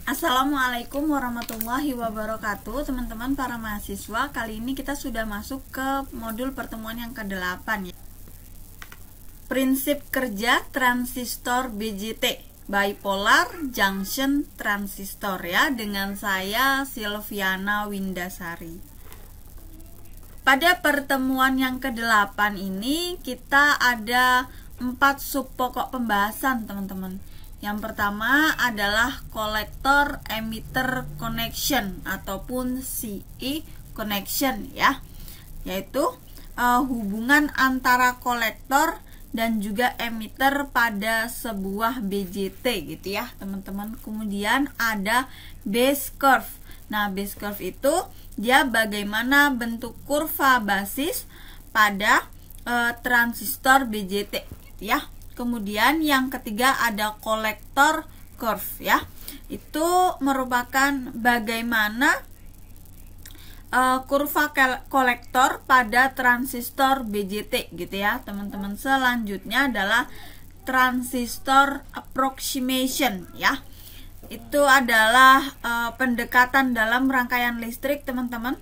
Assalamualaikum warahmatullahi wabarakatuh. Teman-teman para mahasiswa, kali ini kita sudah masuk ke modul pertemuan yang ke-8 ya. Prinsip kerja transistor BJT, bipolar junction transistor ya, dengan saya Silviana Windasari. Pada pertemuan yang ke-8 ini kita ada 4 sub pokok pembahasan, teman-teman. Yang pertama adalah kolektor emitter connection ataupun CE connection ya, yaitu hubungan antara kolektor dan juga emitter pada sebuah BJT gitu ya, teman-teman. Kemudian ada base curve. Nah, base curve itu dia bagaimana bentuk kurva basis pada transistor BJT gitu ya. Kemudian yang ketiga ada kolektor curve ya. Itu merupakan bagaimana kurva kolektor pada transistor BJT gitu ya, teman-teman. Selanjutnya adalah transistor approximation ya. Itu adalah pendekatan dalam rangkaian listrik, teman-teman.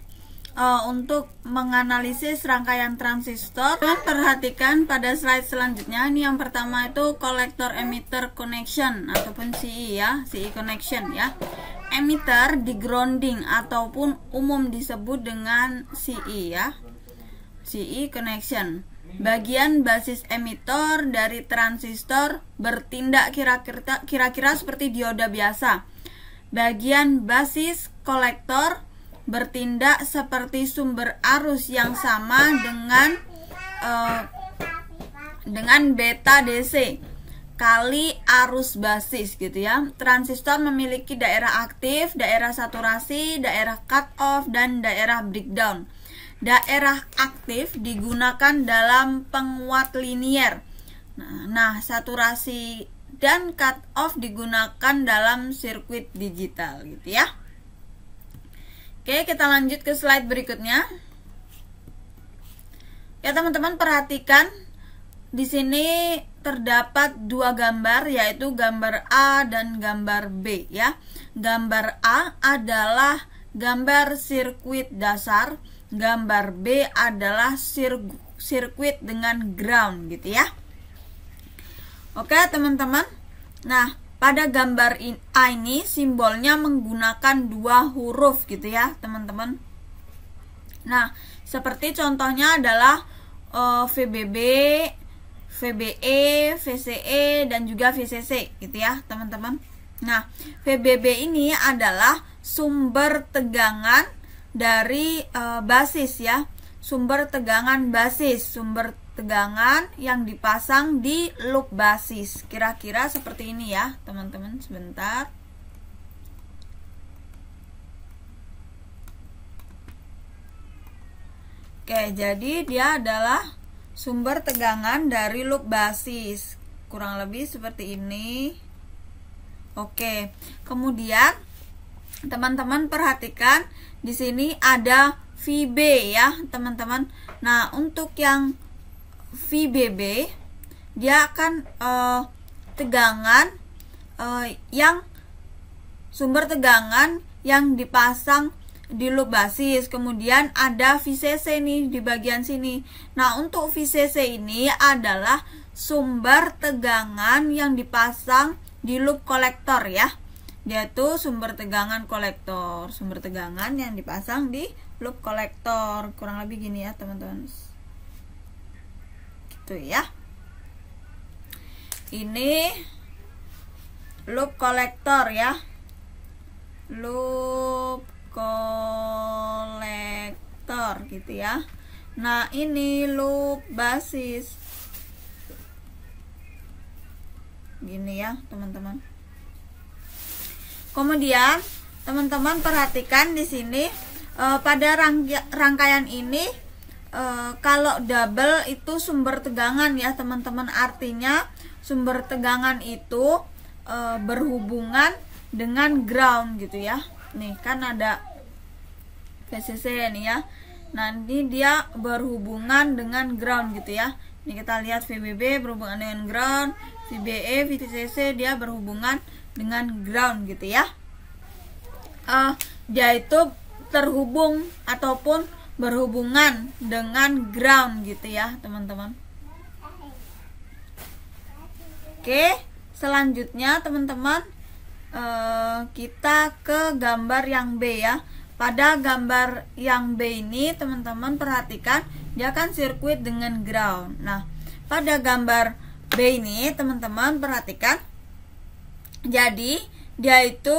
Untuk menganalisis rangkaian transistor, perhatikan pada slide selanjutnya. Ini yang pertama itu kolektor emitter connection ataupun CE ya, CE connection ya. Emitter di grounding ataupun umum disebut dengan CE ya, CE connection. Bagian basis emitter dari transistor bertindak kira-kira seperti dioda biasa. Bagian basis kolektor bertindak seperti sumber arus yang sama dengan beta DC kali arus basis gitu ya. Transistor memiliki daerah aktif, daerah saturasi, daerah cut off, dan daerah breakdown. Daerah aktif digunakan dalam penguat linier. Nah, saturasi dan cut off digunakan dalam sirkuit digital gitu ya. Oke, kita lanjut ke slide berikutnya. Ya, teman-teman perhatikan di sini terdapat 2 gambar, yaitu gambar A dan gambar B ya. Gambar A adalah gambar sirkuit dasar, gambar B adalah sirkuit dengan ground gitu ya. Oke, teman-teman. Nah, pada gambar A ini simbolnya menggunakan 2 huruf gitu ya, teman-teman. Nah, seperti contohnya adalah VBB, VBE, VCE, dan juga VCC gitu ya, teman-teman. Nah, VBB ini adalah sumber tegangan dari basis ya, sumber tegangan basis, sumber tegangan yang dipasang di loop basis. Kira-kira seperti ini ya, teman-teman. Sebentar. Oke, jadi dia adalah sumber tegangan dari loop basis. Kurang lebih seperti ini. Oke. Kemudian teman-teman perhatikan di sini ada VB ya, teman-teman. Nah, untuk yang VBB dia akan tegangan yang sumber tegangan yang dipasang di loop basis. Kemudian ada VCC nih di bagian sini. Nah, untuk VCC ini adalah sumber tegangan yang dipasang di loop kolektor ya. Dia tuh sumber tegangan kolektor, sumber tegangan yang dipasang di loop kolektor. Kurang lebih gini ya, teman-teman. Tuh ya, ini loop kolektor ya, loop kolektor gitu ya. Nah, ini loop basis gini ya, teman-teman. Kemudian teman-teman perhatikan di sini pada rangkaian ini kalau double itu sumber tegangan ya, teman-teman. Artinya sumber tegangan itu berhubungan dengan ground gitu ya. Nih kan ada VCC nih ya. Nanti dia berhubungan dengan ground gitu ya. Ini kita lihat VBB berhubungan dengan ground, VBE, VCC dia berhubungan dengan ground gitu ya. dia itu terhubung ataupun berhubungan dengan ground gitu ya teman-teman. Oke, selanjutnya teman-teman kita ke gambar yang B ya. Pada gambar yang B ini teman-teman perhatikan dia kan sirkuit dengan ground. Nah, pada gambar B ini teman-teman perhatikan, jadi dia itu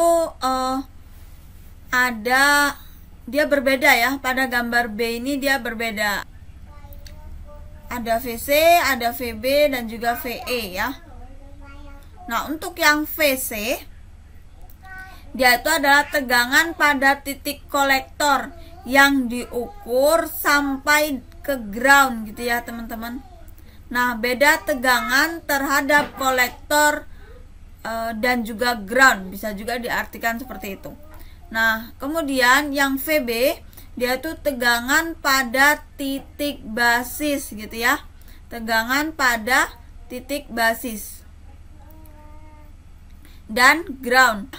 dia berbeda ya. Pada gambar B ini dia berbeda. Ada VC, ada VB dan juga VE ya. Nah, untuk yang VC dia itu adalah tegangan pada titik kolektor yang diukur sampai ke ground gitu ya teman-teman. Nah, beda tegangan terhadap kolektor dan juga ground, bisa juga diartikan seperti itu. Nah, kemudian yang VB dia itu tegangan pada titik basis gitu ya. Tegangan pada titik basis dan ground,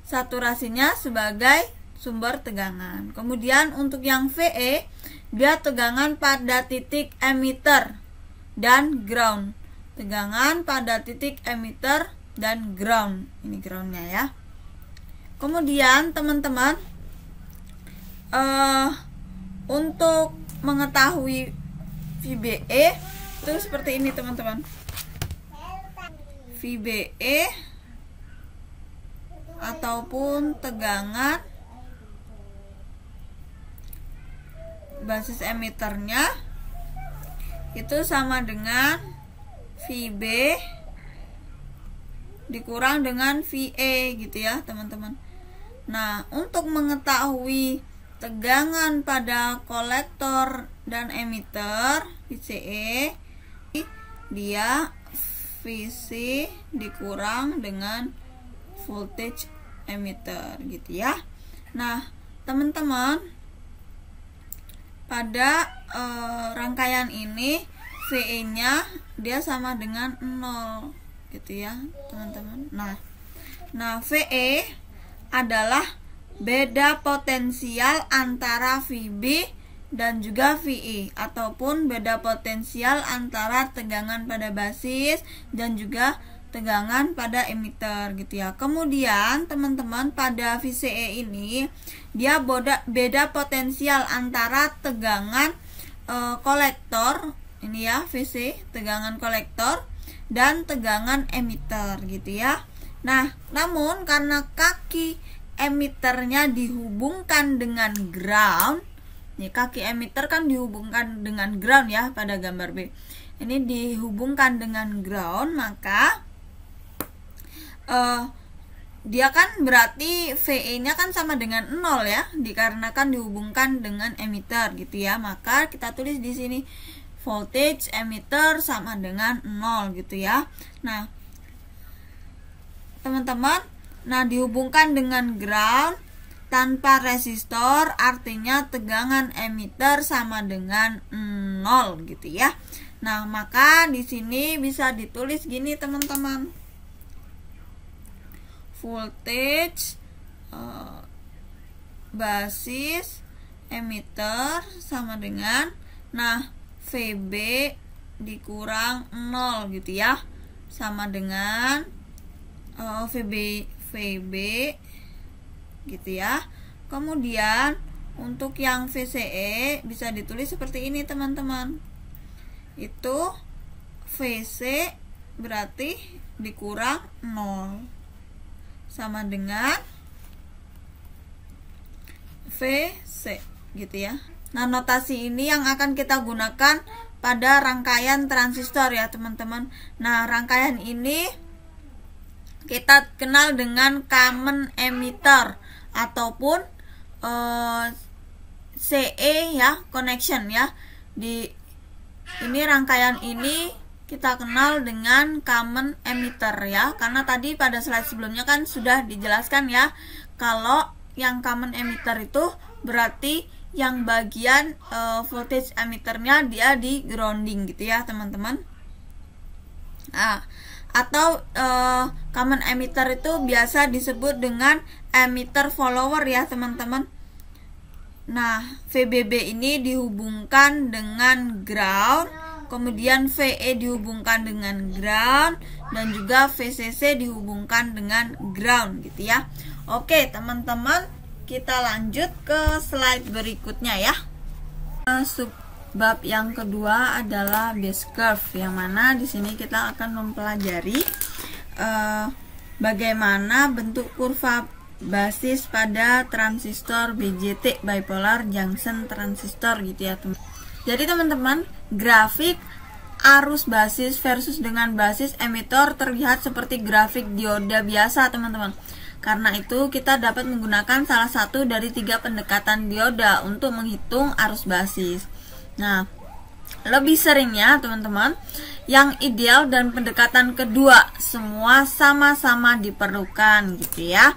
saturasinya sebagai sumber tegangan. Kemudian untuk yang VE dia tegangan pada titik emitter dan ground. Tegangan pada titik emitter dan ground. Ini groundnya ya. Kemudian teman-teman untuk mengetahui VBE itu seperti ini teman-teman. VBE ataupun tegangan basis emiternya itu sama dengan VB dikurang dengan VE gitu ya teman-teman. Nah, untuk mengetahui tegangan pada kolektor dan emitter VCE, dia VC dikurang dengan voltage emitter gitu ya. Nah, teman-teman pada rangkaian ini VE nya dia sama dengan 0 gitu ya teman-teman. Nah VE adalah beda potensial antara VB dan juga VE, ataupun beda potensial antara tegangan pada basis dan juga tegangan pada emitter gitu ya. Kemudian teman-teman pada VCE ini dia beda potensial antara tegangan kolektor ini ya, VC tegangan kolektor dan tegangan emitter gitu ya. Nah, namun karena kaki emiternya dihubungkan dengan ground, nih kaki emitter kan dihubungkan dengan ground ya pada gambar B. Ini dihubungkan dengan ground, maka dia kan berarti VE nya kan sama dengan 0 ya, dikarenakan dihubungkan dengan emitter gitu ya. Maka kita tulis di sini voltage emitter sama dengan 0 gitu ya. Nah, teman-teman, dihubungkan dengan ground tanpa resistor artinya tegangan emitter sama dengan 0 gitu ya. Nah, maka di sini bisa ditulis gini teman-teman. Voltage basis emitter sama dengan VB dikurang 0 gitu ya, sama dengan VB gitu ya. Kemudian untuk yang VCE bisa ditulis seperti ini teman-teman. Itu VC berarti dikurang 0 sama dengan VC gitu ya. Nah, notasi ini yang akan kita gunakan pada rangkaian transistor ya teman-teman. Nah, rangkaian ini kita kenal dengan common emitter ataupun CE ya, connection ya. Di ini rangkaian ini kita kenal dengan common emitter ya, karena tadi pada slide sebelumnya kan sudah dijelaskan ya, kalau yang common emitter itu berarti yang bagian voltage emitternya dia di grounding gitu ya teman-teman. Nah, atau common emitter itu biasa disebut dengan emitter follower ya teman-teman. Nah, VBB ini dihubungkan dengan ground, kemudian VE dihubungkan dengan ground, dan juga VCC dihubungkan dengan ground gitu ya. Oke teman-teman, kita lanjut ke slide berikutnya ya. Subbab yang kedua adalah base curve, yang mana di sini kita akan mempelajari bagaimana bentuk kurva basis pada transistor BJT, bipolar junction transistor gitu ya teman. Jadi teman-teman, grafik arus basis versus dengan basis emitor terlihat seperti grafik dioda biasa teman-teman. Karena itu kita dapat menggunakan salah satu dari 3 pendekatan dioda untuk menghitung arus basis. Nah, lebih seringnya teman-teman, yang ideal dan pendekatan kedua semua sama-sama diperlukan gitu ya.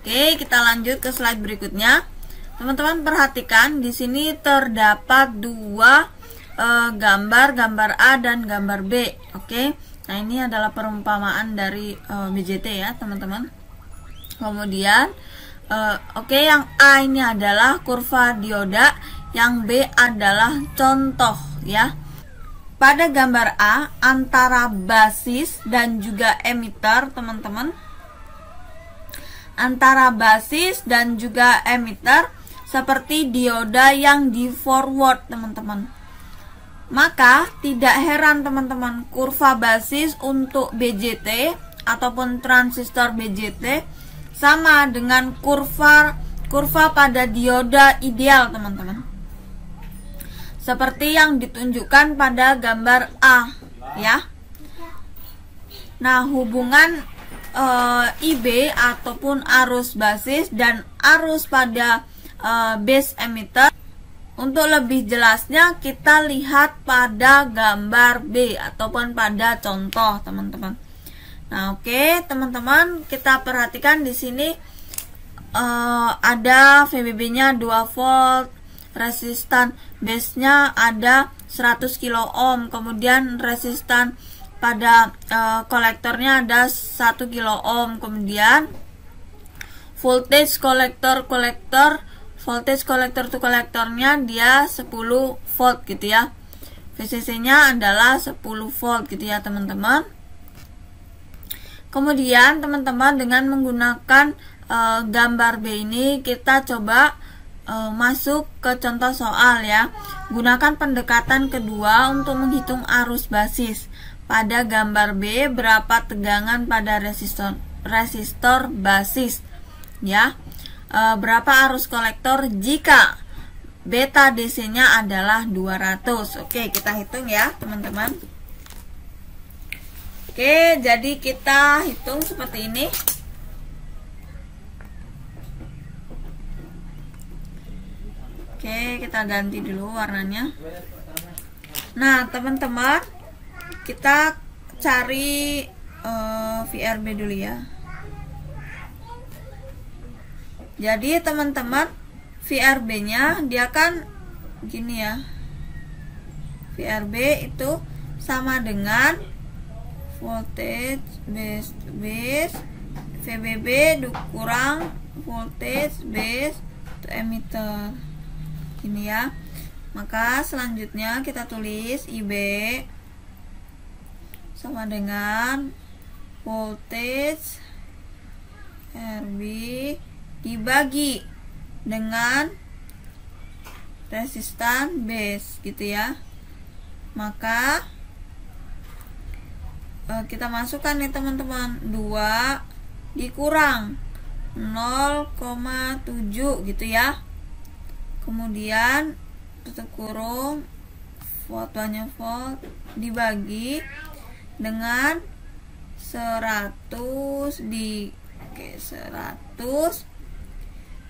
Oke, kita lanjut ke slide berikutnya. Teman-teman perhatikan di sini terdapat 2 gambar A dan gambar B. Oke. Nah, ini adalah perumpamaan dari BJT ya, teman-teman. Kemudian yang A ini adalah kurva dioda, yang B adalah contoh ya. Pada gambar A, antara basis dan juga emitter, teman-teman, antara basis dan juga emitter seperti dioda yang di forward teman-teman. Maka tidak heran teman-teman, kurva basis untuk BJT ataupun transistor BJT sama dengan kurva pada dioda ideal teman-teman, seperti yang ditunjukkan pada gambar A ya. Nah, hubungan IB ataupun arus basis dan arus pada base emitter, untuk lebih jelasnya kita lihat pada gambar B ataupun pada contoh teman-teman. Nah, oke teman-teman, kita perhatikan di sini ada VBB-nya 2 volt, resistan base-nya ada 100 kilo ohm, kemudian resistan pada kolektornya ada 1 kilo ohm, kemudian voltage kolektor to kolektornya dia 10 volt gitu ya. VCC nya adalah 10 volt gitu ya teman-teman. Kemudian teman-teman dengan menggunakan gambar B ini kita coba masuk ke contoh soal ya. Gunakan pendekatan kedua untuk menghitung arus basis. Pada gambar B, berapa tegangan pada resistor basis ya. Berapa arus kolektor jika beta DC nya adalah 200. Oke, kita hitung ya teman-teman. Oke, jadi kita hitung seperti ini. Oke, kita ganti dulu warnanya. Nah teman-teman, kita cari VRB dulu ya. Jadi teman-teman, VRB nya dia kan gini ya. VRB itu sama dengan voltage base VBB kurang voltage base to emitter. Ini ya. Maka selanjutnya kita tulis IB sama dengan voltage RB dibagi dengan resistan base gitu ya. Maka kita masukkan nih teman-teman, 2 dikurang 0,7 gitu ya. Kemudian tutup kurung, voltanya volt dibagi dengan 100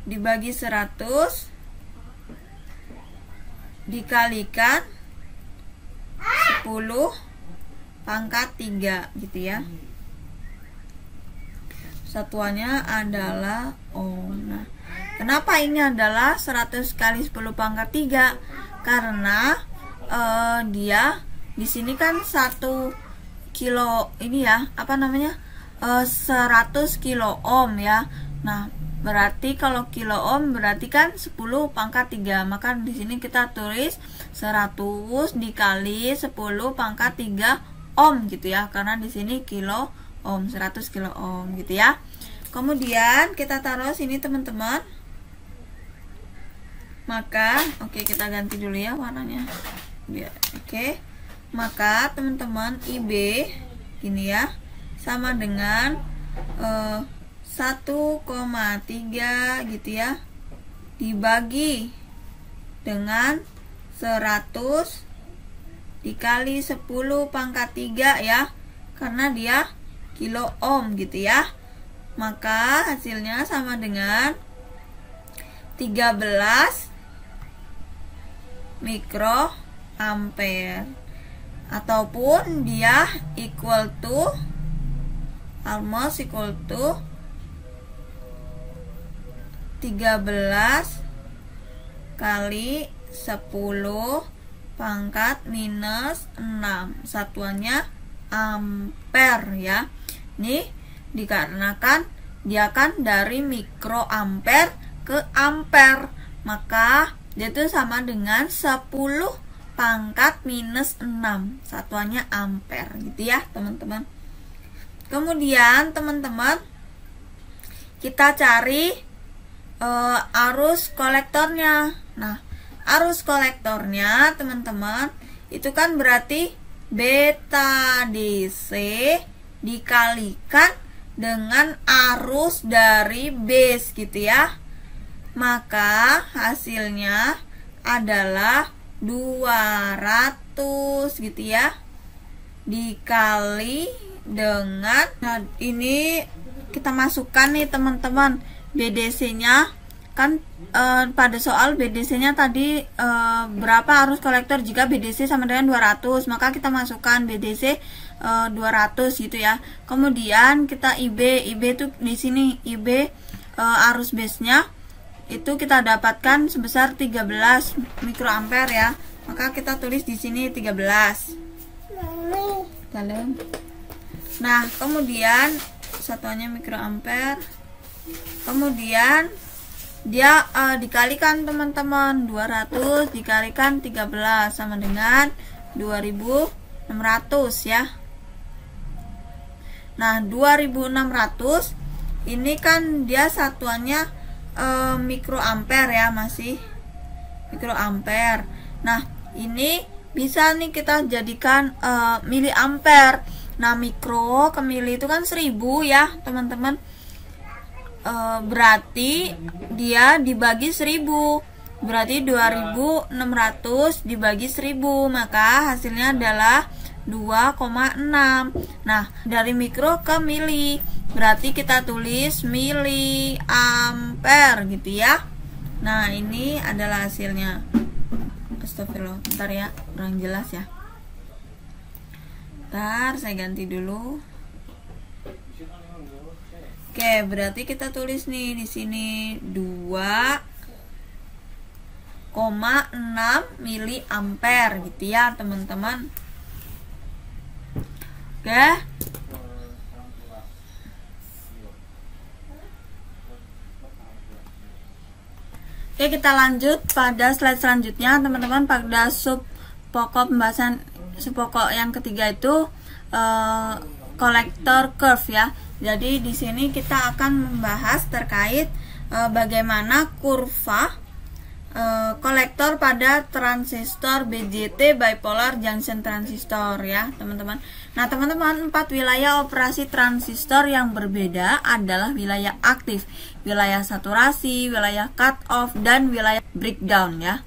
dibagi 100 dikalikan 10 pangkat 3 gitu ya. Satuannya adalah ohm. Nah, kenapa ini adalah 100 kali 10 pangkat 3? Karena dia di sini kan 1 kilo ini ya, 100 kilo ohm ya. Nah, berarti kalau kilo ohm berarti kan 10 pangkat 3. Maka di sini kita tulis 100 dikali 10 pangkat 3 ohm gitu ya. Karena di sini kilo ohm, 100 kilo ohm gitu ya. Kemudian kita taruh sini teman-teman. Maka kita ganti dulu ya warnanya. Oke. Maka teman-teman IB gini ya, sama dengan 1,3 gitu ya, dibagi dengan 100 dikali 10 pangkat 3 ya, karena dia kilo ohm gitu ya. Maka hasilnya sama dengan 13 mikroampere, ataupun dia almost equal to 13 kali 10 pangkat minus 6, satuannya ampere ya. Ini dikarenakan dia kan dari mikroampere ke ampere, maka dia itu sama dengan 10 pangkat minus 6, satuannya ampere gitu ya teman-teman. Kemudian teman-teman kita cari arus kolektornya. Nah, arus kolektornya teman-teman itu kan berarti beta DC dikalikan dengan arus dari base gitu ya. Maka hasilnya adalah 200 gitu ya, dikali dengan, nah ini kita masukkan nih teman-teman BDC nya kan pada soal BDC nya tadi berapa arus kolektor jika BDC sama dengan 200, maka kita masukkan BDC 200 gitu ya. Kemudian kita IB itu di sini IB arus base nya itu kita dapatkan sebesar 13 mikroampere ya. Maka kita tulis di sini 13. Dalam. Nah, kemudian satuannya mikroampere. Kemudian dia dikalikan teman-teman, 200 dikalikan 13 sama dengan 2600 ya. Nah, 2600 ini kan dia satuannya mikroampere ya, masih mikroampere. Nah, ini bisa nih kita jadikan miliampere. Nah, mikro ke mili itu kan 1000 ya teman-teman. Berarti dia dibagi 1000, berarti 2600 dibagi 1000, maka hasilnya adalah 2,6. Nah, dari mikro ke mili berarti kita tulis miliampere gitu ya. Nah, ini adalah hasilnya. Astagfirullah, bentar ya, kurang jelas ya. Bentar, saya ganti dulu. Oke, berarti kita tulis nih di sini 2,6 miliampere gitu ya, teman-teman. Oke. Oke, kita lanjut pada slide selanjutnya, teman-teman. Pada sub pokok pembahasan sub pokok yang ketiga itu kolektor curve ya. Jadi di sini kita akan membahas terkait bagaimana kurva kolektor pada transistor BJT bipolar junction transistor ya, teman-teman. Nah, teman-teman, 4 wilayah operasi transistor yang berbeda adalah wilayah aktif, wilayah saturasi, wilayah cut off, dan wilayah breakdown ya.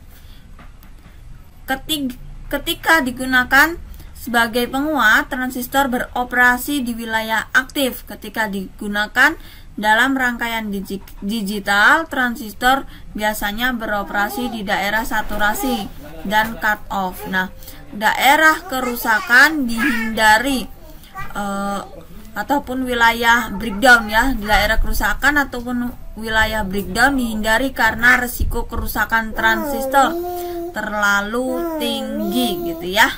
Ketika digunakan sebagai penguat, transistor beroperasi di wilayah aktif. Ketika digunakan dalam rangkaian digital, transistor biasanya beroperasi di daerah saturasi dan cut off. Nah, daerah kerusakan dihindari ataupun wilayah breakdown ya. Di daerah kerusakan ataupun wilayah breakdown dihindari karena resiko kerusakan transistor terlalu tinggi gitu ya.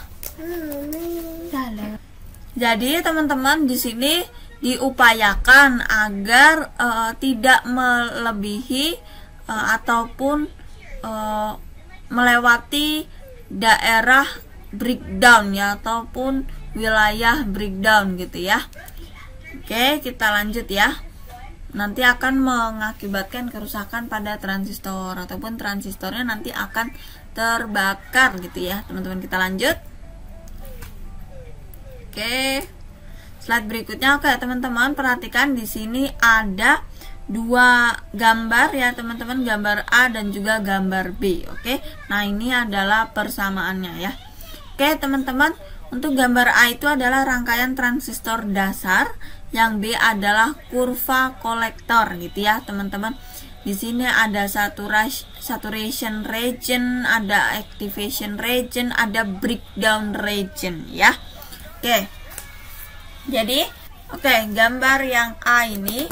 Di Jadi teman-teman di sini diupayakan agar tidak melebihi ataupun melewati daerah breakdown ya, ataupun wilayah breakdown gitu ya. Oke, kita lanjut ya. Nanti akan mengakibatkan kerusakan pada transistor, ataupun transistornya nanti akan terbakar gitu ya teman-teman. Kita lanjut. Oke, slide berikutnya. Oke teman-teman, perhatikan di sini ada dua gambar ya teman-teman, gambar A dan juga gambar B. Oke, nah ini adalah persamaannya ya. Oke teman-teman, untuk gambar A itu adalah rangkaian transistor dasar, yang B adalah kurva kolektor gitu ya teman-teman. Di sini ada saturation region, ada activation region, ada breakdown region ya. Oke. Jadi, gambar yang A ini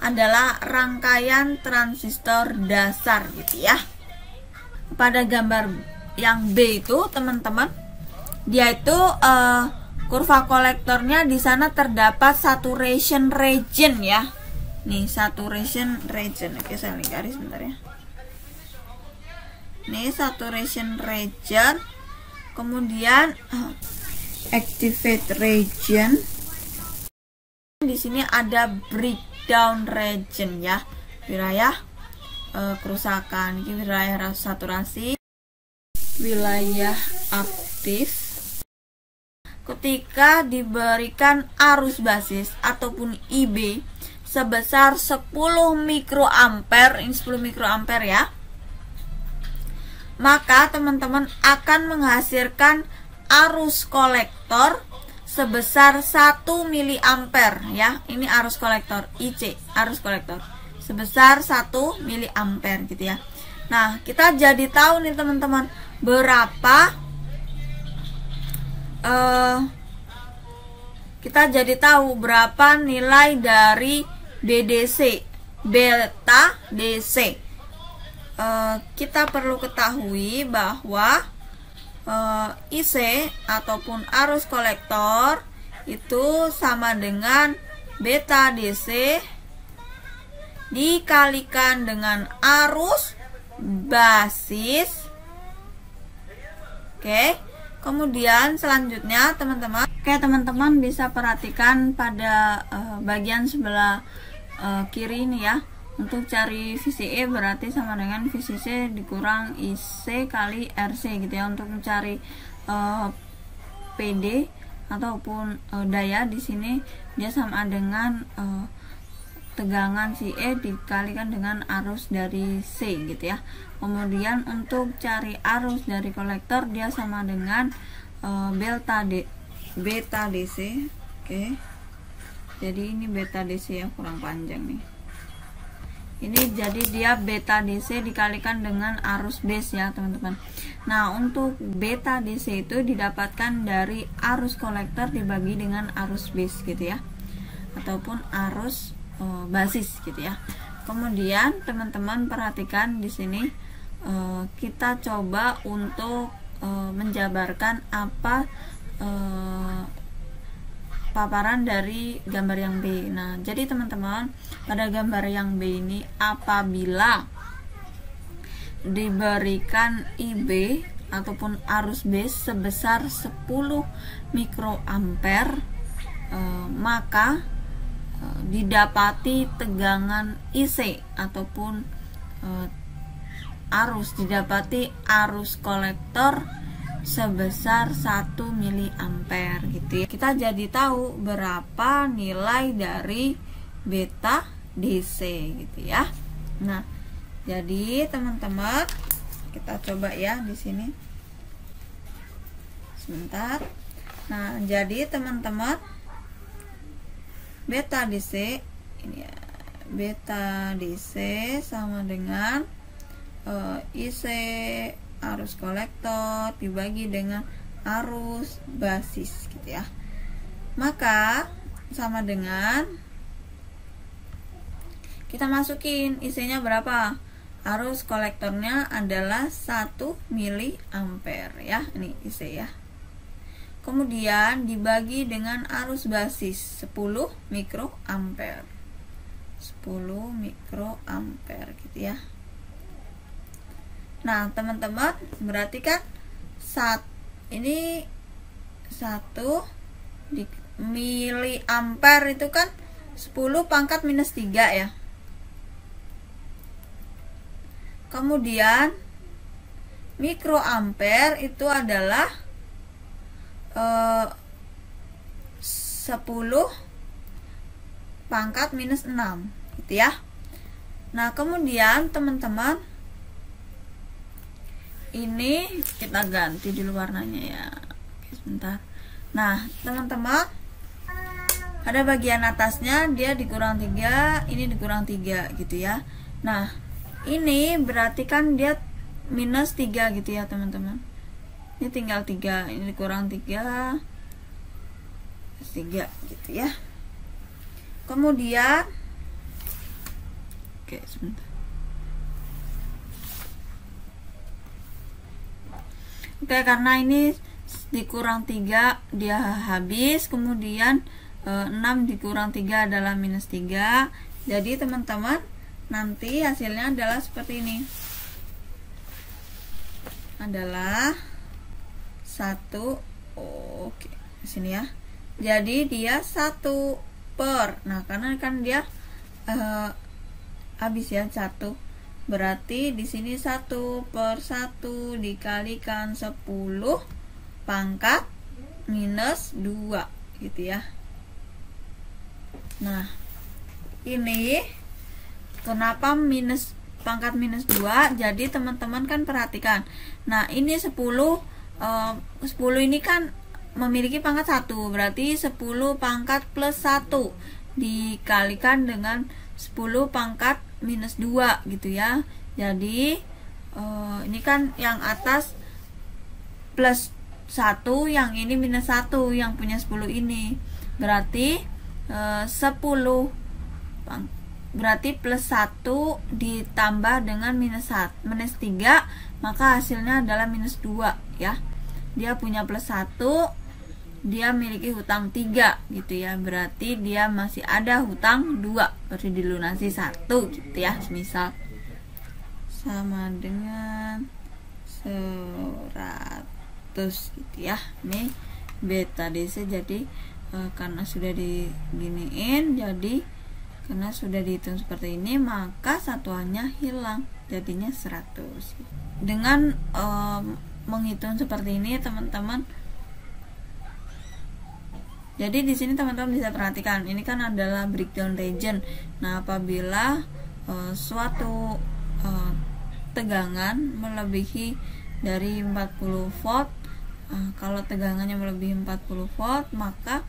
adalah rangkaian transistor dasar gitu ya. Pada gambar yang B itu teman-teman, dia itu kurva kolektornya di sana terdapat saturation region ya. Nih, saturation region. Oke, saya garis bentar ya. Nih, saturation region. Kemudian activate region. Di sini ada breakdown region ya. Wilayah kerusakan. Ini wilayah saturasi, wilayah aktif. Ketika diberikan arus basis ataupun IB sebesar 10 mikroampere, ini 10 mikroampere ya, maka teman-teman akan menghasilkan arus kolektor sebesar 1 miliampere ya. Ini arus kolektor IC, arus kolektor sebesar 1 miliampere gitu ya. Nah, kita jadi tahu nih teman-teman, berapa kita jadi tahu berapa nilai dari BDC, beta DC. Kita perlu ketahui bahwa IC ataupun arus kolektor itu sama dengan beta DC dikalikan dengan arus basis. Oke. Kemudian selanjutnya teman-teman, teman-teman bisa perhatikan pada bagian sebelah kiri ini ya. Untuk cari VCE berarti sama dengan VCC dikurang IC kali RC gitu ya. Untuk mencari PD ataupun daya, di sini dia sama dengan tegangan CE dikalikan dengan arus dari C gitu ya. Kemudian untuk cari arus dari kolektor, dia sama dengan beta DC. Oke. Jadi ini beta DC ya, kurang panjang nih. Ini jadi dia beta DC dikalikan dengan arus base ya teman-teman. Nah, untuk beta DC itu didapatkan dari arus kolektor dibagi dengan arus base gitu ya, ataupun arus basis gitu ya. Kemudian teman-teman perhatikan di sini, kita coba untuk menjabarkan apa paparan dari gambar yang B. Nah, jadi teman-teman, pada gambar yang B ini apabila diberikan IB ataupun arus base sebesar 10 mikroampere, maka didapati tegangan IC ataupun didapati arus kolektor sebesar 1 miliampere gitu ya. Kita jadi tahu berapa nilai dari beta DC gitu ya. Nah, jadi teman-teman kita coba ya di sini. Sebentar. Nah, jadi teman-teman, beta DC ini ya, beta DC sama dengan IC arus kolektor dibagi dengan arus basis gitu ya. Maka sama dengan, kita masukin IC-nya berapa? Arus kolektornya adalah 1 miliampere ya. Ini IC ya. kemudian dibagi dengan arus basis 10 mikroampere. 10 mikroampere gitu ya. Nah, teman-teman, berarti kan ini 1 di miliampere itu kan 10 pangkat minus 3 ya. Kemudian mikroampere itu adalah 10 pangkat minus 6 gitu ya. Nah, kemudian teman-teman, ini kita ganti dulu warnanya ya. Oke, sebentar. Nah, teman-teman, pada bagian atasnya dia dikurang 3, ini dikurang 3 gitu ya. Nah, ini berarti kan dia minus 3 gitu ya teman-teman. Ini tinggal 3, ini dikurang 3 gitu ya. Kemudian oke, sebentar. Oke, karena ini dikurang 3 dia habis, kemudian 6 dikurang 3 adalah minus 3. Jadi teman-teman, nanti hasilnya adalah seperti ini. Adalah 1, oke, di sini ya. Jadi dia 1 per. Nah, karena kan dia habis ya 1. Berarti di sini 1 per 1 dikalikan 10 pangkat minus 2 gitu ya. Nah, ini kenapa minus pangkat minus 2? Jadi teman-teman kan perhatikan. Nah, ini 10 ini kan memiliki pangkat 1. Berarti 10 pangkat plus 1 dikalikan dengan 10 pangkat minus 2 gitu ya. Jadi ini kan yang atas plus 1, yang ini minus 1, yang punya 10 ini. Berarti 10 berarti plus 1 ditambah dengan minus 3, maka hasilnya adalah minus 2 ya. Dia punya plus 1, dia miliki hutang 3 gitu ya. Berarti dia masih ada hutang 2, berarti dilunasi 1 gitu ya. Misal sama dengan 100 gitu ya. Ini beta DC, jadi karena sudah diginiin, jadi karena sudah dihitung seperti ini, maka satuannya hilang, jadinya 100. Dengan menghitung seperti ini teman-teman, jadi di sini teman-teman bisa perhatikan, ini kan adalah breakdown region. Nah, apabila suatu tegangan melebihi dari 40 volt, kalau tegangannya melebihi 40 volt, maka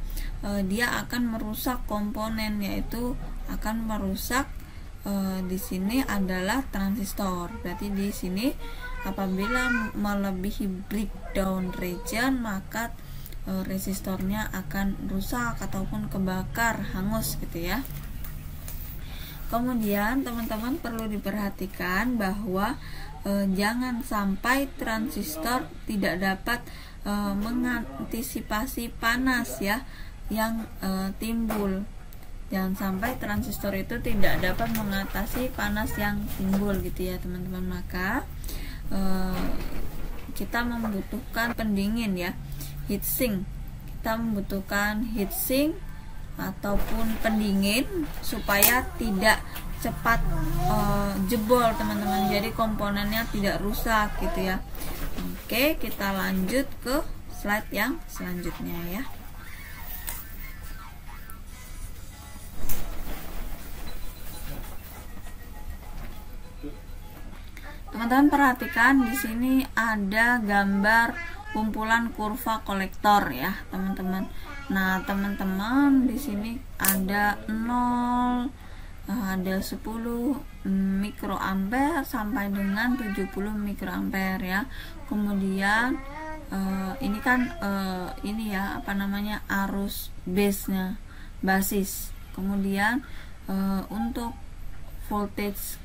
dia akan merusak komponen, yaitu akan merusak di sini adalah transistor. Berarti di sini apabila melebihi breakdown region, maka resistornya akan rusak ataupun kebakar, hangus gitu ya. Kemudian teman-teman perlu diperhatikan bahwa jangan sampai transistor tidak dapat mengantisipasi panas ya yang timbul. Jangan sampai transistor itu tidak dapat mengatasi panas yang timbul gitu ya teman-teman. Maka kita membutuhkan pendingin ya, heatsink. Kita membutuhkan heatsink ataupun pendingin supaya tidak cepat jebol teman-teman, jadi komponennya tidak rusak gitu ya. Oke, kita lanjut ke slide yang selanjutnya ya. Teman-teman perhatikan, di sini ada gambar kumpulan kurva kolektor ya teman-teman. Nah, teman-teman di sini ada 0, ada 10 mikroampere sampai dengan 70 mikroampere ya. Kemudian ini kan ini ya apa namanya, arus base-nya, basis. Kemudian untuk voltage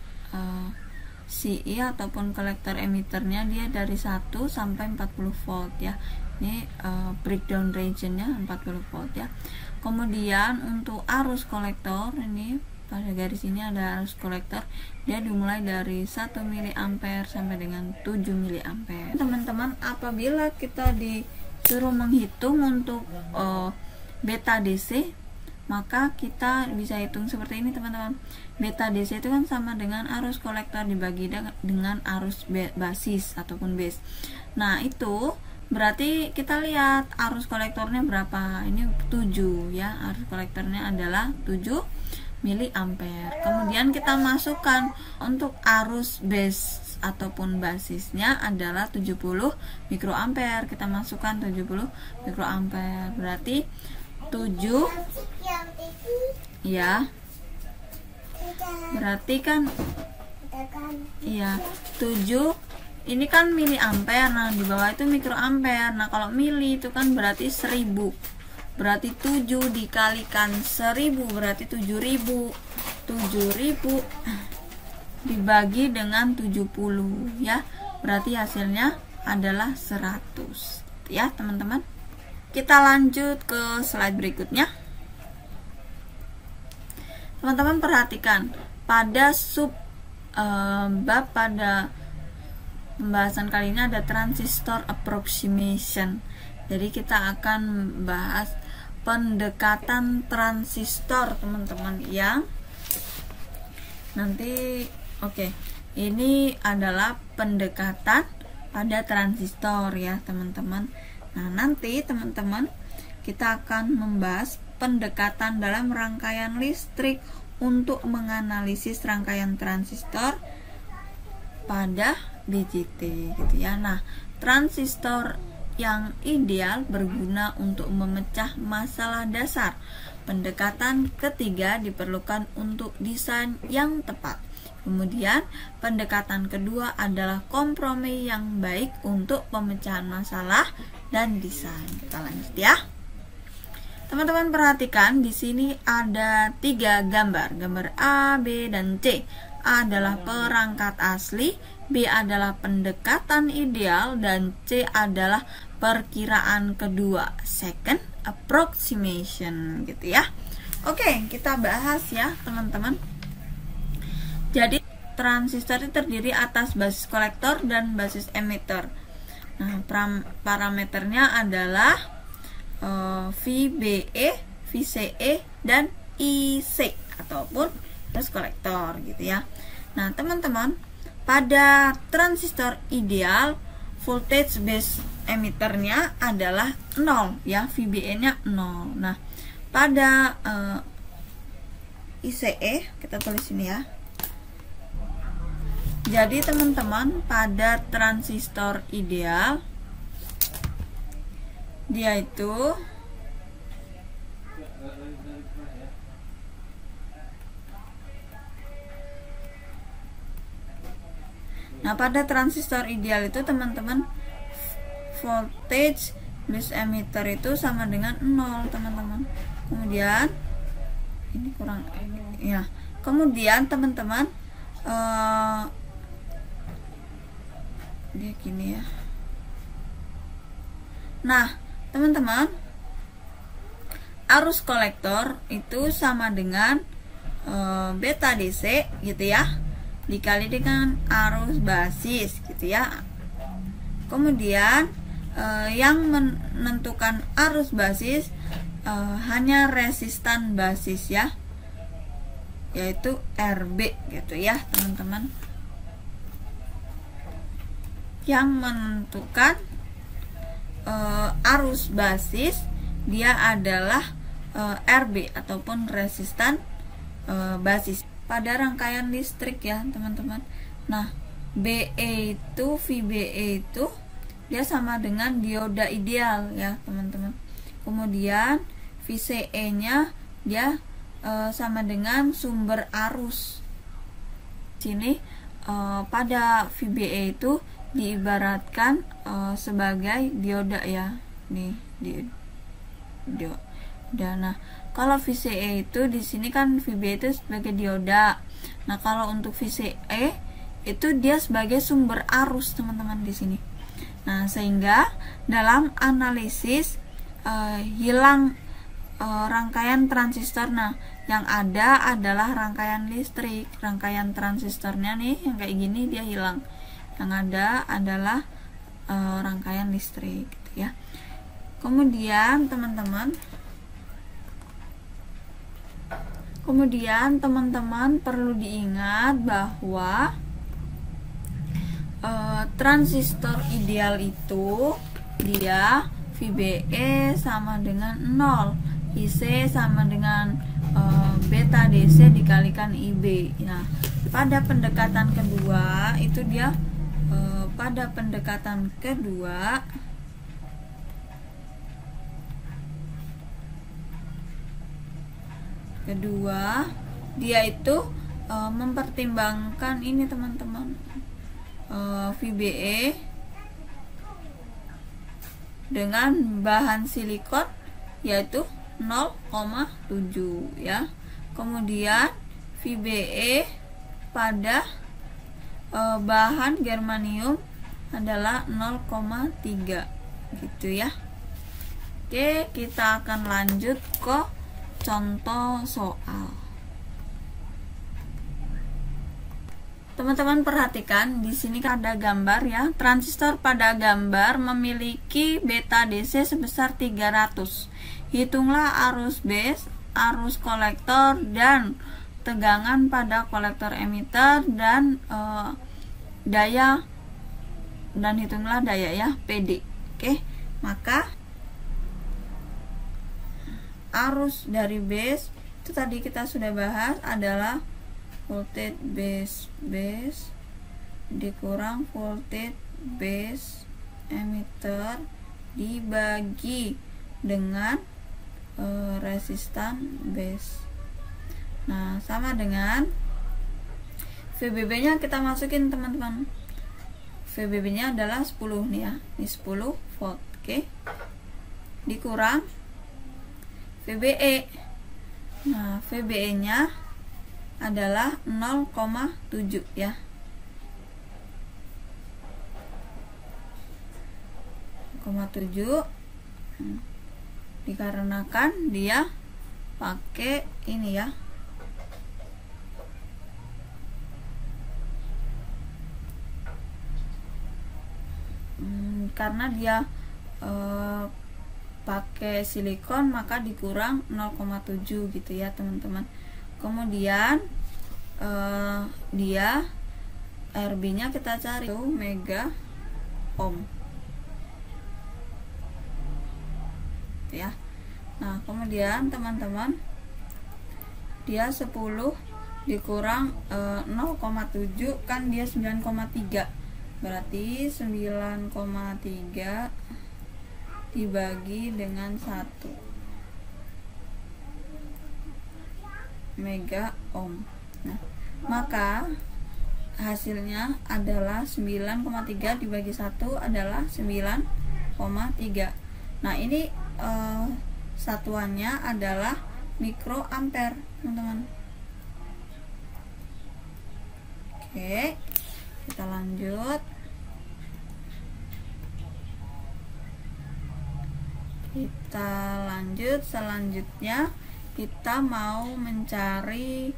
CI ataupun kolektor emiternya dia dari 1 sampai 40 volt ya. Ini breakdown regionnya 40 volt ya. Kemudian untuk arus kolektor, ini pada garis ini ada arus kolektor, dia dimulai dari 1 mA sampai dengan 7 mA. Teman-teman, apabila kita disuruh menghitung untuk beta DC, maka kita bisa hitung seperti ini teman-teman. Beta DC itu kan sama dengan arus kolektor dibagi dengan arus basis ataupun base. Nah, itu berarti kita lihat arus kolektornya berapa. Ini 7 ya, arus kolektornya adalah 7 miliampere. Kemudian kita masukkan untuk arus base ataupun basisnya adalah 70 mikroampere. Kita masukkan 70 mikroampere. Berarti 7 ya. Berarti kan iya, 7 ini kan miliampere. Nah, di bawah itu mikroampere. Nah, kalau mili itu kan berarti 1000. Berarti 7 dikalikan 1000 berarti 7000. 7000 dibagi dengan 70 ya. Berarti hasilnya adalah 100 ya, teman-teman. Kita lanjut ke slide berikutnya. Teman-teman perhatikan pada bab pada pembahasan kali ini ada transistor approximation. Jadi kita akan bahas pendekatan transistor, teman-teman, yang nanti ini adalah pendekatan pada transistor ya, teman-teman. Nah, nanti teman-teman kita akan membahas pendekatan dalam rangkaian listrik untuk menganalisis rangkaian transistor pada BJT gitu ya. Nah, transistor yang ideal berguna untuk memecah masalah dasar. Pendekatan ketiga diperlukan untuk desain yang tepat. Kemudian pendekatan kedua adalah kompromi yang baik untuk pemecahan masalah dan desain. Kita lanjut ya. Teman-teman perhatikan di sini ada 3 gambar. Gambar A, B, dan C. A adalah perangkat asli, B adalah pendekatan ideal, dan C adalah perkiraan kedua, second approximation gitu ya. Oke, kita bahas ya, teman-teman. Jadi transistor itu terdiri atas basis kolektor dan basis emitter. Nah, parameternya adalah VBE, VCE, dan IC ataupun basis kolektor gitu ya. Nah, teman-teman, pada transistor ideal voltage base emitternya adalah 0 ya, VBE-nya 0. Nah, pada ICE kita tulis ini ya. Jadi teman-teman, pada transistor ideal dia itu pada transistor ideal itu teman-teman, voltage base emitter itu sama dengan 0, teman-teman. Kemudian ini kurang ya. Kemudian teman-teman dia gini ya. Nah, teman-teman, arus kolektor itu sama dengan beta DC gitu ya, dikali dengan arus basis gitu ya. Kemudian yang menentukan arus basis hanya resistan basis ya, yaitu RB gitu ya, teman-teman. Yang menentukan arus basis dia adalah RB ataupun resistan basis pada rangkaian listrik ya, teman-teman. Nah, BE itu VBE itu dia sama dengan dioda ideal ya, teman-teman. Kemudian VCE-nya dia sama dengan sumber arus. Sini pada VBE itu diibaratkan sebagai dioda ya, nih dioda. Nah, kalau VCE itu di sini kan VBE itu sebagai dioda. Nah, kalau untuk VCE itu dia sebagai sumber arus, teman-teman, di sini. Nah, sehingga dalam analisis hilang rangkaian transistor. Nah, yang ada adalah rangkaian listrik. Rangkaian transistornya nih yang kayak gini dia hilang. Yang ada adalah rangkaian listrik gitu ya. Kemudian teman-teman perlu diingat bahwa transistor ideal itu dia VBE sama dengan 0, IC sama dengan beta DC dikalikan IB. Nah, pada pendekatan kedua itu dia dia itu mempertimbangkan ini teman-teman, VBE dengan bahan silikon yaitu 0,7 ya. Kemudian VBE pada bahan germanium adalah 0,3 gitu ya. Oke, kita akan lanjut ke contoh soal. Teman-teman perhatikan di sini ada gambar ya. Transistor pada gambar memiliki beta DC sebesar 300. Hitunglah arus base, arus kolektor dan tegangan pada kolektor emitter dan daya, dan hitunglah daya ya, PD. Oke, maka arus dari base itu tadi kita sudah bahas adalah voltage base dikurang voltage base emitter dibagi dengan resistan base. Nah, sama dengan VBB nya kita masukin teman-teman. VBB nya adalah 10 nih ya, ini 10 volt. Oke, dikurang VBE. Nah, VBE nya adalah 0,7 ya. 0,7 dikarenakan dia pakai ini ya, karena dia pakai silikon maka dikurang 0,7 gitu ya teman-teman. Kemudian dia RB nya kita cari mega ohm ya. Nah, kemudian teman-teman dia 10 dikurang 0,7 kan dia 9,3, berarti 9,3 dibagi dengan 1 mega ohm. Nah, maka hasilnya adalah 9,3 dibagi 1 adalah 9,3. Nah, ini satuannya adalah mikroampere, teman-teman. Oke, kita lanjut. Selanjutnya kita mau mencari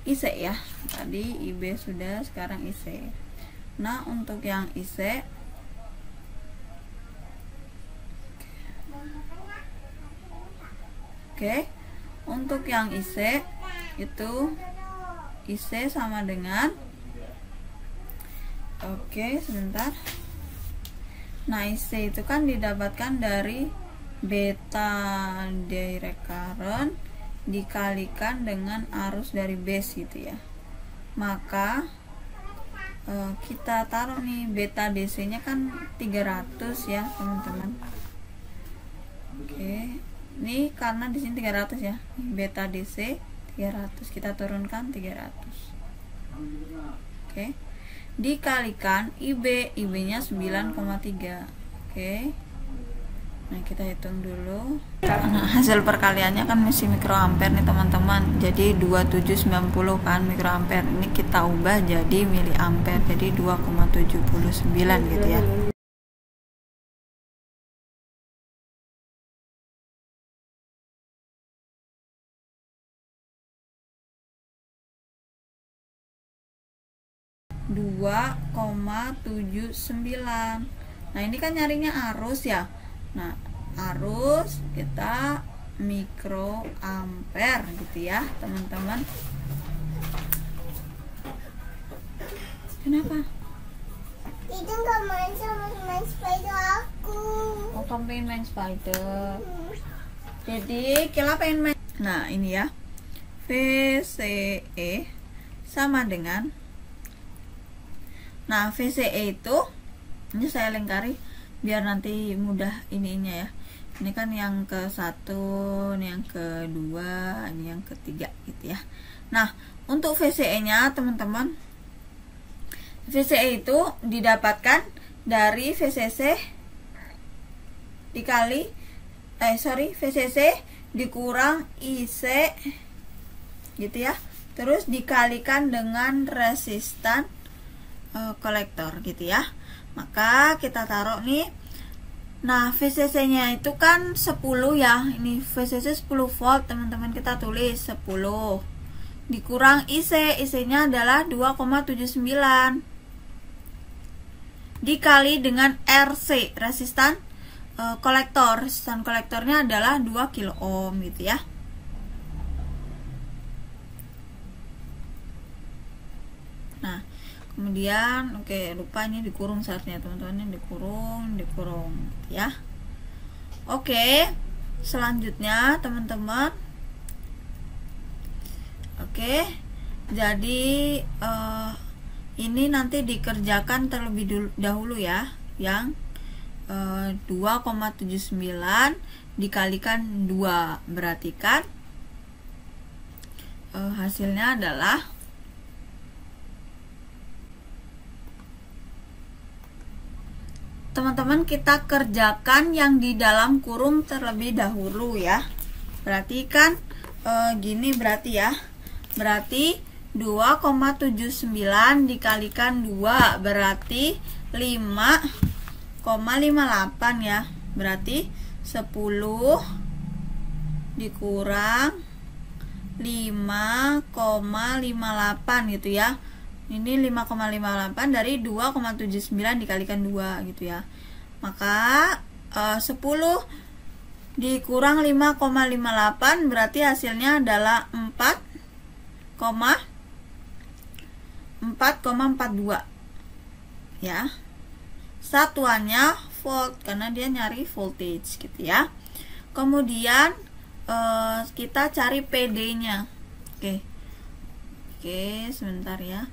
IC ya. Tadi IB sudah, sekarang IC. Nah, untuk yang IC untuk yang IC itu IC sama dengan sebentar. Nah, IC itu kan didapatkan dari beta direct current dikalikan dengan arus dari base gitu ya. Maka kita taruh nih beta DC nya kan 300 ya teman-teman. Oke, ini karena di sini 300 ya, beta DC 300, kita turunkan 300. Oke, dikalikan IB nya 9,3. Oke, nah kita hitung dulu. Nah, hasil perkaliannya kan masih mikroampere nih teman-teman, jadi 2790 kan mikroampere, ini kita ubah jadi miliampere, jadi 2,79 gitu ya. 2,79. Nah, ini kan nyarinya arus ya. Nah, arus kita mikroampere gitu ya, teman-teman. Kenapa? Itu nggak main sama main spider aku. Oh, kamu pengen main spider. Jadi kita pengen main. Nah, ini ya, VCE sama dengan, nah VCE itu, ini saya lingkari biar nanti mudah ininya ya. Ini kan yang ke-1, ini yang kedua, ini yang ketiga gitu ya. Nah, untuk VCE nya teman-teman, VCE itu didapatkan dari VCC dikali VCC dikurang IC gitu ya, terus dikalikan dengan resistan kolektor gitu ya. Maka kita taruh nih. Nah, VCC nya itu kan 10 ya. Ini VCC 10 volt teman-teman, kita tulis 10 dikurang IC, IC nya adalah 2,79 dikali dengan RC, resistan kolektor. Resistan kolektornya adalah 2 kilo ohm gitu ya. Nah, kemudian lupa ini dikurung saatnya teman-teman, ini dikurung gitu ya. Selanjutnya teman-teman, jadi ini nanti dikerjakan terlebih dahulu ya, yang 2,79 dikalikan 2, berarti kan hasilnya adalah teman-teman, kita kerjakan yang di dalam kurung terlebih dahulu ya. Berarti kan gini, berarti ya, berarti 2,79 dikalikan 2 berarti 5,58 ya. Berarti 10 dikurang 5,58 gitu ya. Ini 5,58 dari 2,79 dikalikan 2 gitu ya. Maka 10 dikurang 5,58 berarti hasilnya adalah 4,42 ya. Satuannya volt karena dia nyari voltage gitu ya. Kemudian kita cari PD nya. Oke, sebentar ya.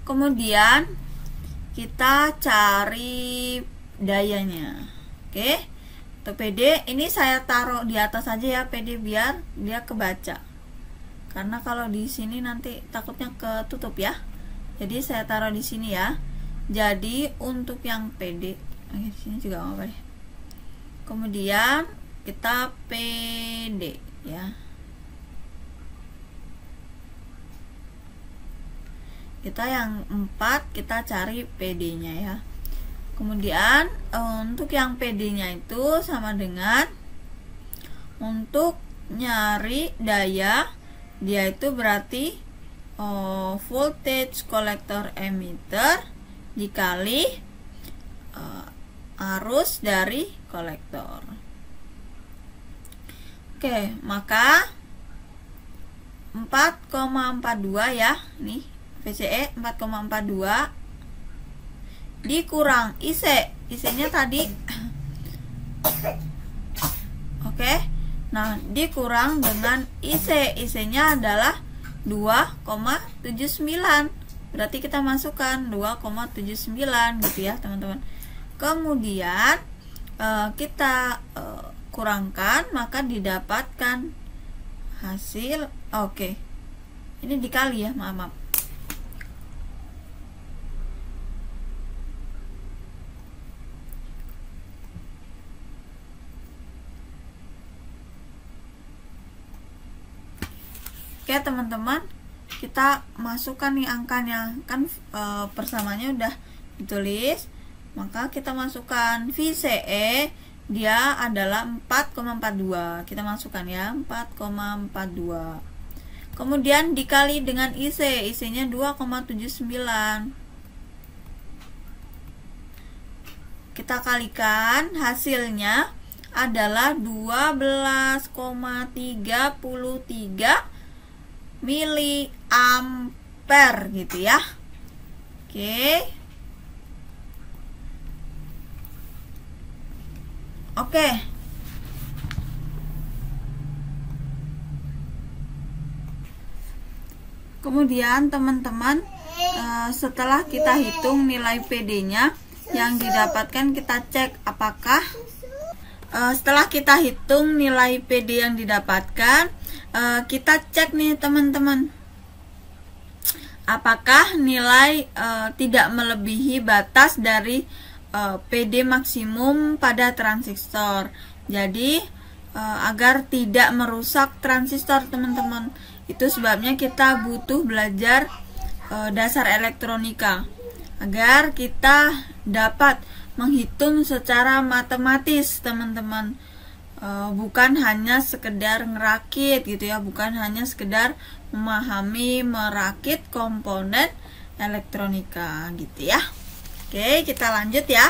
Kemudian kita cari dayanya. Untuk PD ini saya taruh di atas aja ya, PD biar dia kebaca. Karena kalau di sini nanti takutnya ketutup ya. Jadi saya taruh di sini ya. Jadi untuk yang PD, di sini juga nggak apa deh. Kemudian kita PD ya. Kita yang 4 kita cari PD-nya ya. Kemudian untuk yang PD-nya itu sama dengan untuk nyari daya, dia itu berarti voltage collector emitter dikali arus dari kolektor. Maka 4,42 ya, nih VCE 4,42 dikurang IC, IC-nya tadi nah dikurang dengan IC, IC-nya adalah 2,79 berarti kita masukkan 2,79 gitu ya teman-teman. Kemudian kita kurangkan, maka didapatkan hasil ini dikali ya, maaf. Teman-teman, kita masukkan nih angkanya, kan persamanya udah ditulis, maka kita masukkan VCE dia adalah 4,42, kita masukkan ya 4,42. Kemudian dikali dengan IC, IC-nya 2,79. Kita kalikan, hasilnya adalah 12,33 miliampere gitu ya. Oke. Kemudian teman-teman, setelah kita hitung nilai PD-nya yang didapatkan, kita cek apakah setelah kita hitung nilai PD yang didapatkan, kita cek nih teman-teman, apakah nilai tidak melebihi batas dari PD maksimum pada transistor. Jadi agar tidak merusak transistor teman-teman, itu sebabnya kita butuh belajar dasar elektronika agar kita dapat menghitung secara matematis teman-teman, bukan hanya sekedar ngerakit gitu ya, bukan hanya sekedar memahami merakit komponen elektronika gitu ya. Oke, kita lanjut ya.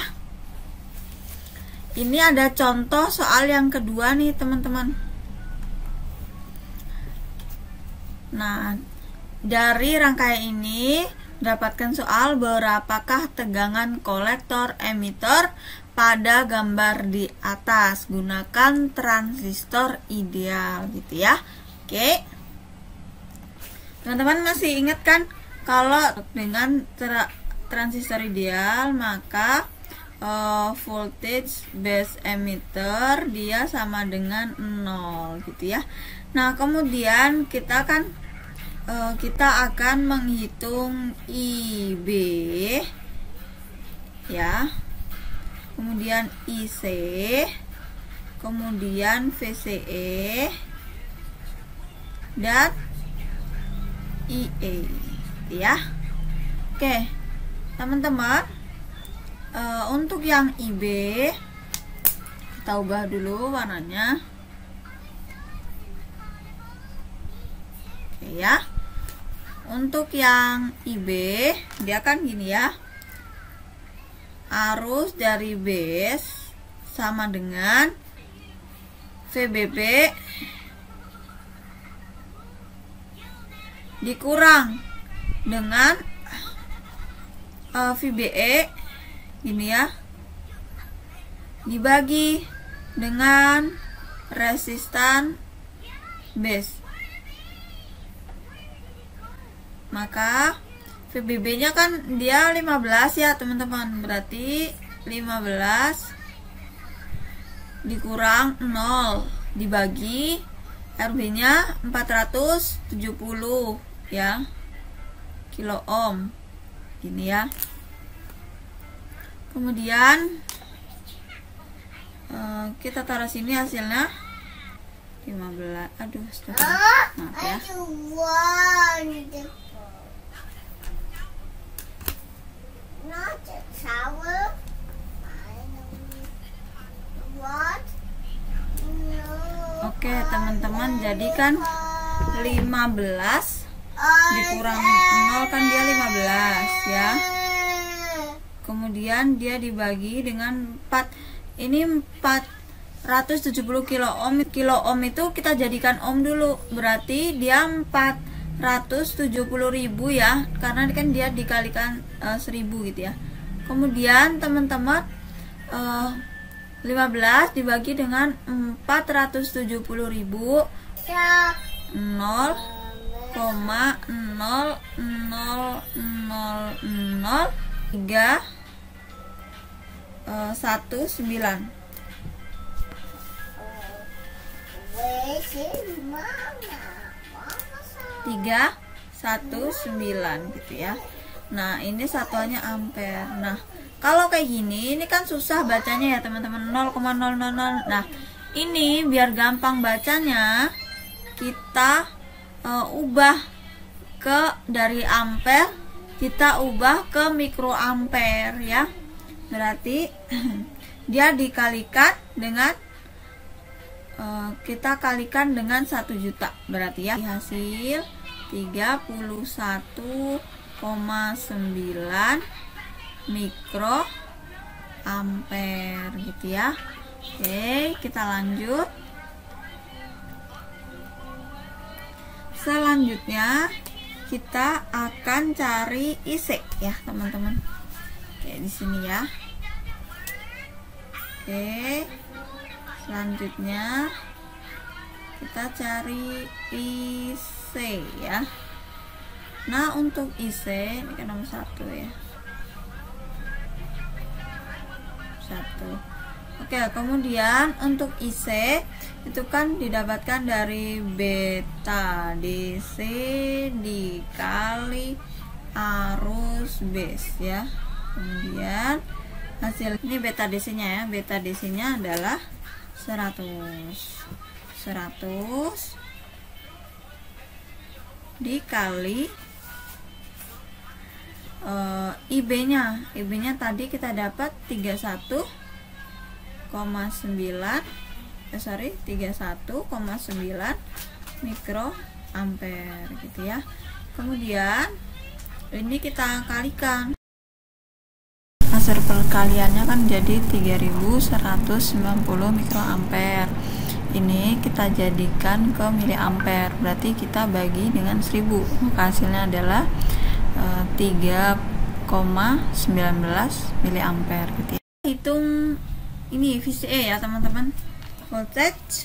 Ini ada contoh soal yang kedua nih teman-teman. Nah, dari rangkaian ini dapatkan soal berapakah tegangan kolektor emitter pada gambar di atas, gunakan transistor ideal gitu ya. Oke, teman-teman masih ingat kan kalau dengan transistor ideal maka voltage base emitter dia sama dengan 0 gitu ya. Nah, kemudian kita akan menghitung IB ya, kemudian IC, kemudian VCE dan IE ya. Oke teman-teman, untuk yang IB kita ubah dulu warnanya. Oke ya, untuk yang IB dia kan gini ya, arus dari base sama dengan VBB dikurang dengan VBE gini ya, dibagi dengan resistan base. Maka VBB nya kan dia 15 ya teman-teman, berarti 15 dikurang 0 dibagi RB nya 470 ya kilo ohm gini ya. Kemudian kita taruh sini hasilnya 15. Aduh, maaf ya. Oke teman-teman, jadi kan 15 dikurang 0 kan dia 15 ya. Kemudian dia dibagi dengan 4. Ini 470 kilo ohm. Kilo ohm itu kita jadikan ohm dulu, berarti dia 470.000 ya, karena kan dia dikalikan 1000 gitu ya. Kemudian teman-teman 15 dibagi dengan 470.000 0,0000319 319 gitu ya. Nah, ini satuannya ampere. Nah, kalau kayak gini, ini kan susah bacanya ya teman-teman, 0,000. Nah, ini biar gampang bacanya, kita ubah ke dari ampere, kita ubah ke mikroampere ya. Berarti dia dikalikan dengan kita kalikan dengan 1 juta, berarti ya hasil 31,9 mikroampere gitu ya. Oke, kita lanjut. Selanjutnya kita akan cari IC ya teman-teman. Oke, di sini ya. Oke, selanjutnya kita cari IC ya. Nah, untuk IC ini kan nomor 1 ya. 1. Oke, kemudian untuk IC itu kan didapatkan dari beta DC dikali arus base ya. Kemudian hasil ini beta DC nya ya. Beta DC nya adalah 100 dikali IB nya tadi kita dapat 31,9 mikroampere gitu ya. Kemudian ini kita kalikan, hasil perkaliannya kan jadi 3190 mikroampere. Ini kita jadikan ke miliampere, berarti kita bagi dengan 1000, maka hasilnya adalah 3,19 miliampere gitu ya. Hitung ini VCE ya teman-teman, voltage,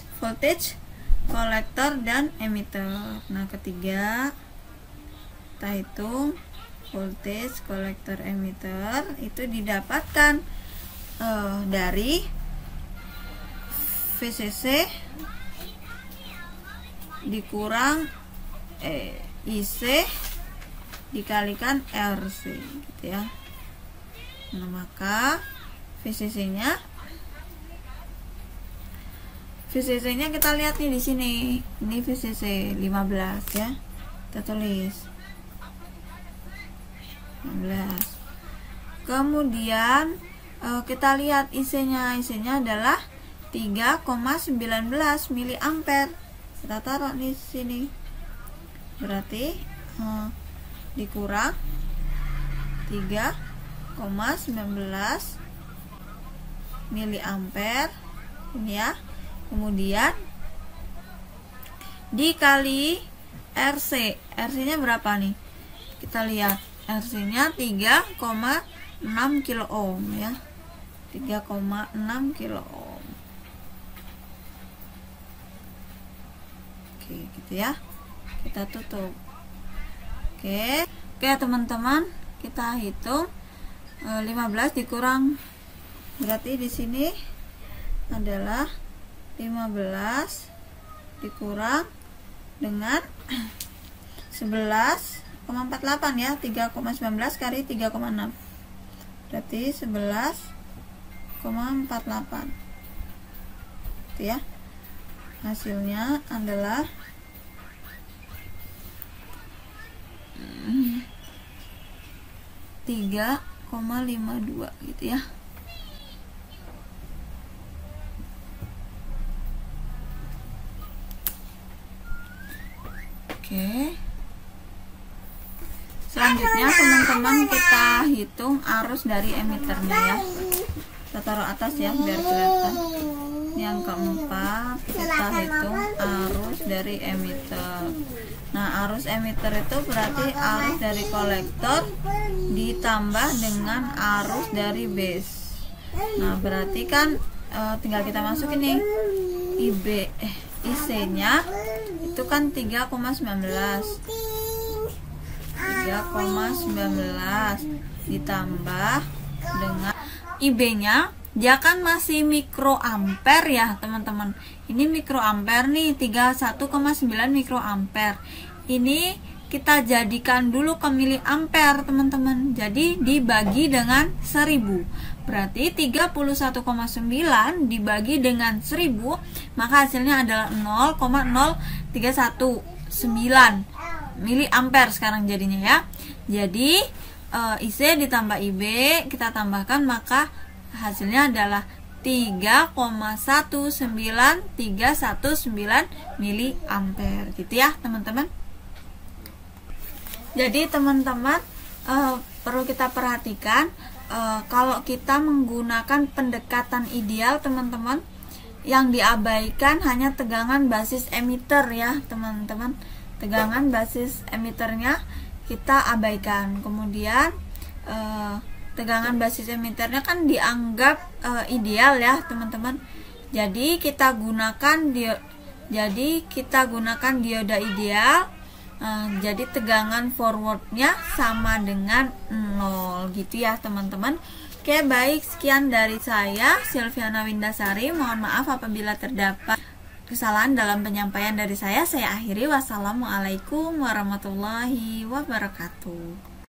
kolektor dan emitter. Nah, ketiga kita hitung voltage, kolektor, emitter itu didapatkan dari VCC dikurang IC dikalikan RC gitu ya. Nah, maka VCC nya kita lihat nih di sini. Ini VCC 15 ya. Kita tulis 15. Kemudian kita lihat IC-nya adalah 3,19 miliampere. Kita taruh di sini. Berarti dikurang 3,19 miliampere ini ya. Kemudian dikali RC. RC-nya berapa nih? Kita lihat. RC-nya 3,6 kilo ohm ya. 3,6 kilo ohm. Oke, gitu ya. Kita tutup. Oke, teman-teman, kita hitung 15 dikurang, berarti di sini adalah 15 dikurang dengan 11,48 ya. 3,19 kali 3,6 berarti 11,48 itu ya. Hasilnya adalah 3,52 gitu ya. Oke. Selanjutnya teman-teman kita hitung arus dari emiternya ya. Kita taruh atas ya biar kelihatan. Yang keempat kita hitung arus dari emitter. Nah, arus emitter itu berarti arus dari kolektor ditambah dengan arus dari base. Nah, berarti kan tinggal kita masukin nih IC-nya itu kan 3,19 ditambah dengan IB-nya, dia kan masih mikroampere ya teman-teman. Ini mikroampere nih, 31,9 mikroampere. Ini kita jadikan dulu ke miliampere teman-teman. Jadi dibagi dengan 1000. Berarti 31,9 dibagi dengan 1000, maka hasilnya adalah 0,0319 miliampere sekarang jadinya ya. Jadi IC ditambah IB kita tambahkan, maka hasilnya adalah 3,19319 miliampere gitu ya teman-teman. Jadi teman-teman perlu kita perhatikan kalau kita menggunakan pendekatan ideal teman-teman, yang diabaikan hanya tegangan basis emitter ya teman-teman. Tegangan basis emiternya kita abaikan. Kemudian tegangan basis emiternya kan dianggap ideal ya teman-teman. Jadi kita gunakan dioda ideal. Jadi tegangan forwardnya sama dengan 0 gitu ya teman-teman. Oke, baik, sekian dari saya Silviana Windasari. Mohon maaf apabila terdapat kesalahan dalam penyampaian dari saya. Saya akhiri. Wassalamualaikum warahmatullahi wabarakatuh.